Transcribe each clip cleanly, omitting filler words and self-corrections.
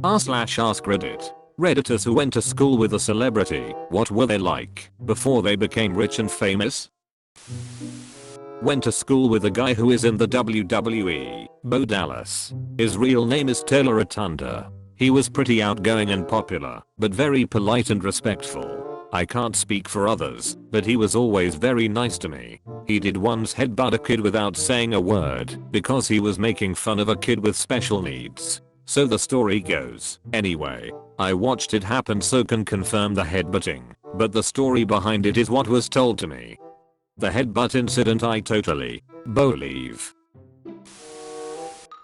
AskReddit. Redditors who went to school with a celebrity, what were they like before they became rich and famous? Went to school with a guy who is in the WWE, Bo Dallas. His real name is Taylor Rotunda. He was pretty outgoing and popular, but very polite and respectful. I can't speak for others, but he was always very nice to me. He did once headbutt a kid without saying a word because he was making fun of a kid with special needs. So the story goes. Anyway, I watched it happen so can confirm the headbutting, but the story behind it is what was told to me. The headbutt incident I totally believe.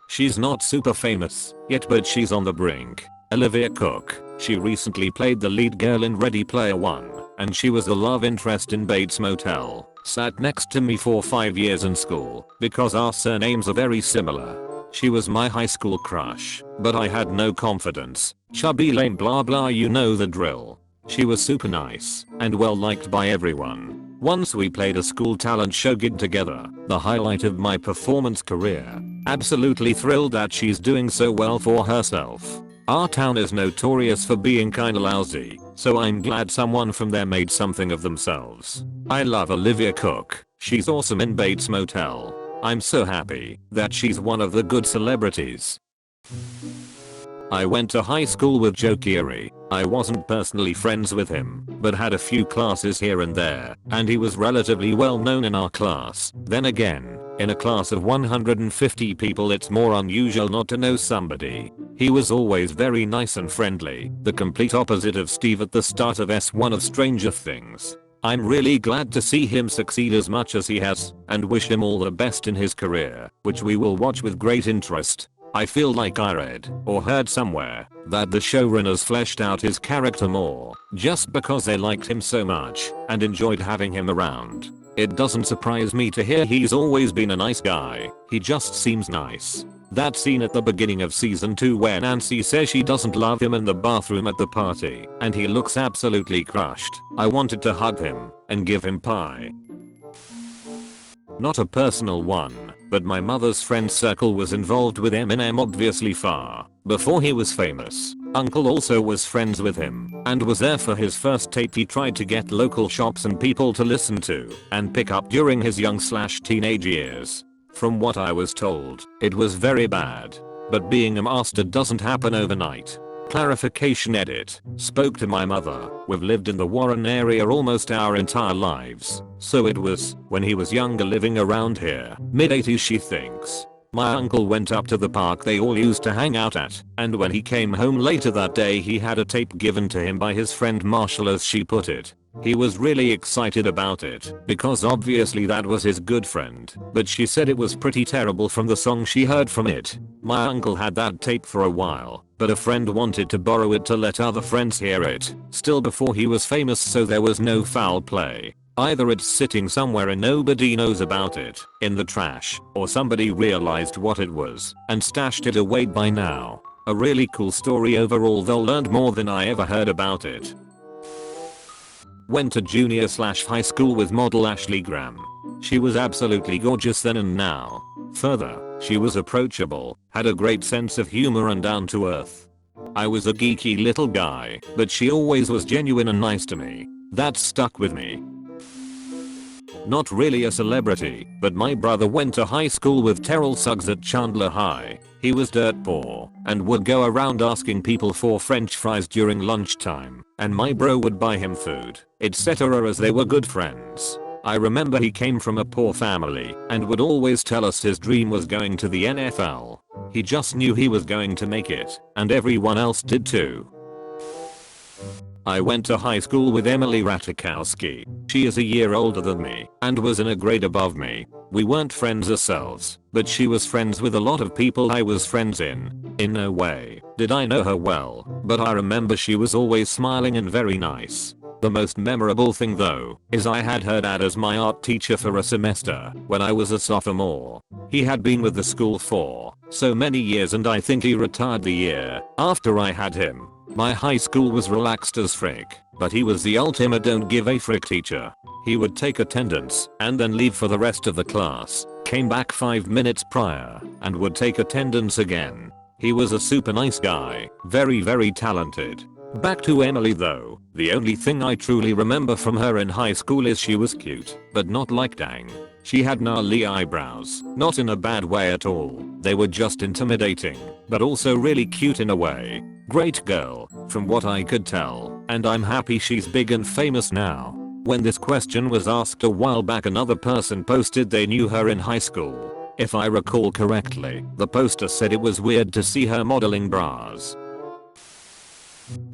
She's not super famous yet, but she's on the brink. Olivia Cooke. She recently played the lead girl in Ready Player One, and she was the love interest in Bates Motel. Sat next to me for 5 years in school because our surnames are very similar. She was my high school crush, but I had no confidence. Chubby, lame, blah blah, you know the drill. She was super nice and well liked by everyone. Once we played a school talent show gig together, the highlight of my performance career. Absolutely thrilled that she's doing so well for herself. Our town is notorious for being kinda lousy, so I'm glad someone from there made something of themselves. I love Olivia Cooke. She's awesome in Bates Motel. I'm so happy that she's one of the good celebrities. I went to high school with Joe Keery. I wasn't personally friends with him, but had a few classes here and there, and he was relatively well known in our class. Then again, in a class of 150 people it's more unusual not to know somebody. He was always very nice and friendly, the complete opposite of Steve at the start of S1 of Stranger Things. I'm really glad to see him succeed as much as he has, and wish him all the best in his career, which we will watch with great interest. I feel like I read or heard somewhere that the showrunners fleshed out his character more just because they liked him so much and enjoyed having him around. It doesn't surprise me to hear he's always been a nice guy. He just seems nice. That scene at the beginning of season 2 where Nancy says she doesn't love him in the bathroom at the party and he looks absolutely crushed. I wanted to hug him and give him pie. Not a personal one, but my mother's friend circle was involved with Eminem obviously far before he was famous. Uncle also was friends with him and was there for his first tape he tried to get local shops and people to listen to and pick up during his young/teenage years. From what I was told, it was very bad. But being a master doesn't happen overnight. Clarification edit. Spoke to my mother. We've lived in the Warren area almost our entire lives. So it was when he was younger living around here. Mid-80s she thinks. My uncle went up to the park they all used to hang out at, and when he came home later that day he had a tape given to him by his friend Marshall as she put it. He was really excited about it because obviously that was his good friend, but she said it was pretty terrible from the song she heard from it. My uncle had that tape for a while, but a friend wanted to borrow it to let other friends hear it, still before he was famous, so there was no foul play. Either it's sitting somewhere and nobody knows about it, in the trash, or somebody realized what it was and stashed it away by now. A really cool story overall though, learned more than I ever heard about it. Went to junior/high school with model Ashley Graham. She was absolutely gorgeous then and now. Further, she was approachable, had a great sense of humor and down to earth. I was a geeky little guy, but she always was genuine and nice to me. That stuck with me. Not really a celebrity, but my brother went to high school with Terrell Suggs at Chandler High. He was dirt poor and would go around asking people for french fries during lunchtime, and my bro would buy him food, etc. as they were good friends. I remember he came from a poor family and would always tell us his dream was going to the NFL. He just knew he was going to make it, and everyone else did too. I went to high school with Emily Ratajkowski. She is a year older than me and was in a grade above me. We weren't friends ourselves, but she was friends with a lot of people I was friends in. In no way did I know her well, but I remember she was always smiling and very nice. The most memorable thing though, is I had her dad as my art teacher for a semester when I was a sophomore. He had been with the school for so many years and I think he retired the year after I had him. My high school was relaxed as frick, but he was the ultimate don't give a frick teacher. He would take attendance and then leave for the rest of the class, came back 5 minutes prior, and would take attendance again. He was a super nice guy, very talented. Back to Emily though, the only thing I truly remember from her in high school is she was cute, but not like dang. She had gnarly eyebrows, not in a bad way at all, they were just intimidating, but also really cute in a way. Great girl, from what I could tell, and I'm happy she's big and famous now. When this question was asked a while back, another person posted they knew her in high school. If I recall correctly, the poster said it was weird to see her modeling bras.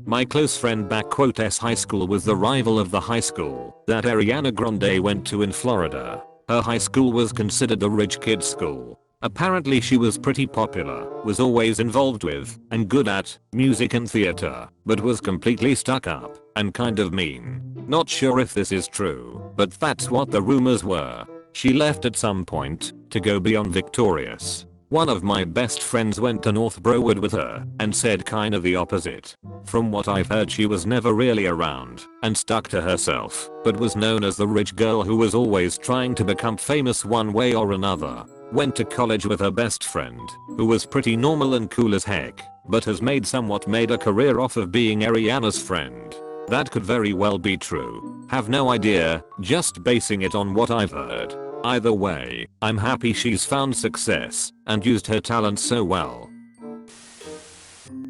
My close friend _ high school was the rival of the high school that Ariana Grande went to in Florida. Her high school was considered a rich kid's school. Apparently she was pretty popular, was always involved with, and good at, music and theater, but was completely stuck up, and kind of mean. Not sure if this is true, but that's what the rumors were. She left at some point, to go beyond victorious. One of my best friends went to North Broward with her, and said kinda the opposite. From what I've heard, she was never really around, and stuck to herself, but was known as the rich girl who was always trying to become famous one way or another. Went to college with her best friend, who was pretty normal and cool as heck, but has made a career off of being Ariana's friend. That could very well be true. Have no idea, just basing it on what I've heard. Either way, I'm happy she's found success and used her talent so well.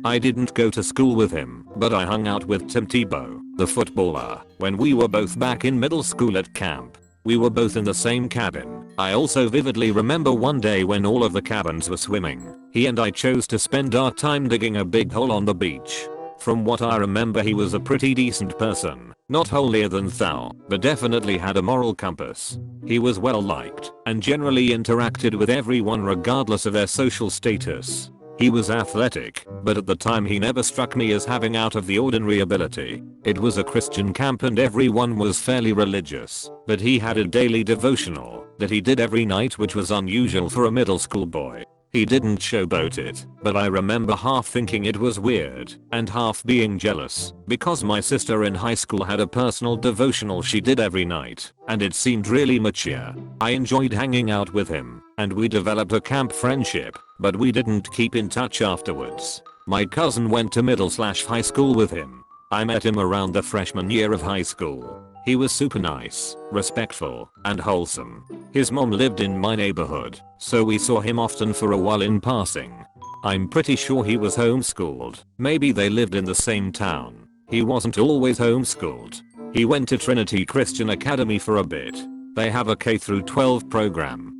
I didn't go to school with him, but I hung out with Tebow, the footballer, when we were both back in middle school at camp. We were both in the same cabin. I also vividly remember one day when all of the cabins were swimming. He and I chose to spend our time digging a big hole on the beach. From what I remember, he was a pretty decent person. Not holier than thou, but definitely had a moral compass. He was well liked, and generally interacted with everyone regardless of their social status. He was athletic, but at the time he never struck me as having out of the ordinary ability. It was a Christian camp and everyone was fairly religious, but he had a daily devotional that he did every night, which was unusual for a middle school boy. He didn't showboat it, but I remember half thinking it was weird and half being jealous because my sister in high school had a personal devotional she did every night, and it seemed really mature. I enjoyed hanging out with him, and we developed a camp friendship, but we didn't keep in touch afterwards. My cousin went to middle/high school with him. I met him around the freshman year of high school. He was super nice, respectful, and wholesome. His mom lived in my neighborhood, so we saw him often for a while in passing. I'm pretty sure he was homeschooled. Maybe they lived in the same town. He wasn't always homeschooled. He went to Trinity Christian Academy for a bit. They have a K-12 program.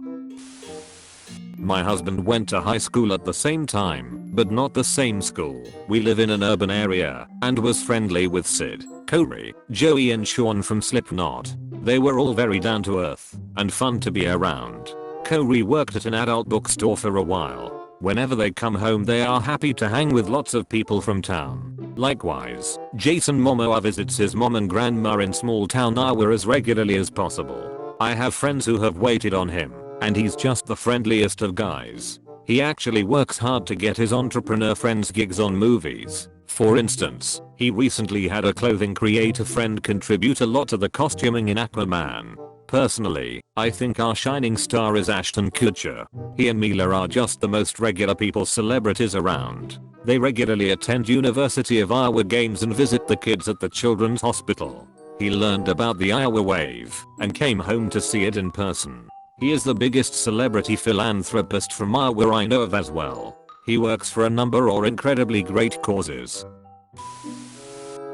My husband went to high school at the same time, but not the same school. We live in an urban area, and was friendly with Sid, Keery, Joey and Sean from Slipknot. They were all very down to earth, and fun to be around. Keery worked at an adult bookstore for a while. Whenever they come home they are happy to hang with lots of people from town. Likewise, Jason Momoa visits his mom and grandma in small town Iowa as regularly as possible. I have friends who have waited on him, and he's just the friendliest of guys. He actually works hard to get his entrepreneur friends gigs on movies. For instance, he recently had a clothing creator friend contribute a lot to the costuming in Aquaman. Personally, I think our shining star is Ashton Kutcher. He and Mila are just the most regular people celebrities around. They regularly attend University of Iowa games and visit the kids at the children's hospital. He learned about the Iowa wave and came home to see it in person. He is the biggest celebrity philanthropist from Iowa I know of as well. He works for a number of incredibly great causes.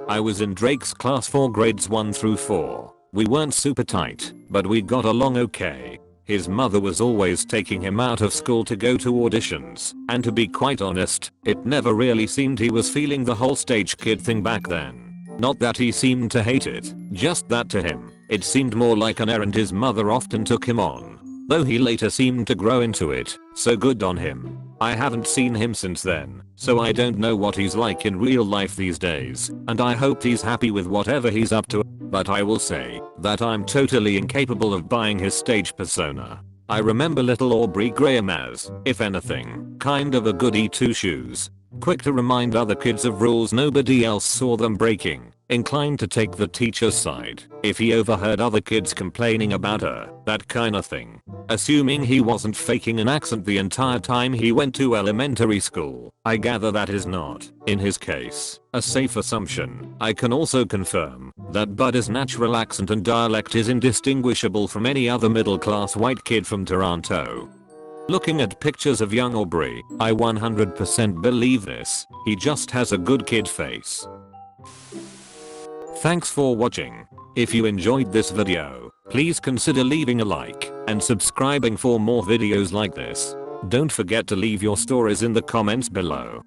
I was in Drake's class for grades 1 through 4. We weren't super tight, but we got along okay. His mother was always taking him out of school to go to auditions, and to be quite honest, it never really seemed he was feeling the whole stage kid thing back then. Not that he seemed to hate it, just that to him, it seemed more like an errand his mother often took him on. Though he later seemed to grow into it, so good on him. I haven't seen him since then, so I don't know what he's like in real life these days, and I hope he's happy with whatever he's up to, but I will say that I'm totally incapable of buying his stage persona. I remember little Aubrey Graham as, if anything, kind of a goody two shoes. quick to remind other kids of rules nobody else saw them breaking, inclined to take the teacher's side if he overheard other kids complaining about her, that kinda thing. Assuming he wasn't faking an accent the entire time he went to elementary school, I gather that is not, in his case, a safe assumption. I can also confirm that Bud's natural accent and dialect is indistinguishable from any other middle-class white kid from Toronto. Looking at pictures of young Aubrey, I 100% believe this, he just has a good kid face. Thanks for watching. If you enjoyed this video, please consider leaving a like and subscribing for more videos like this. Don't forget to leave your stories in the comments below.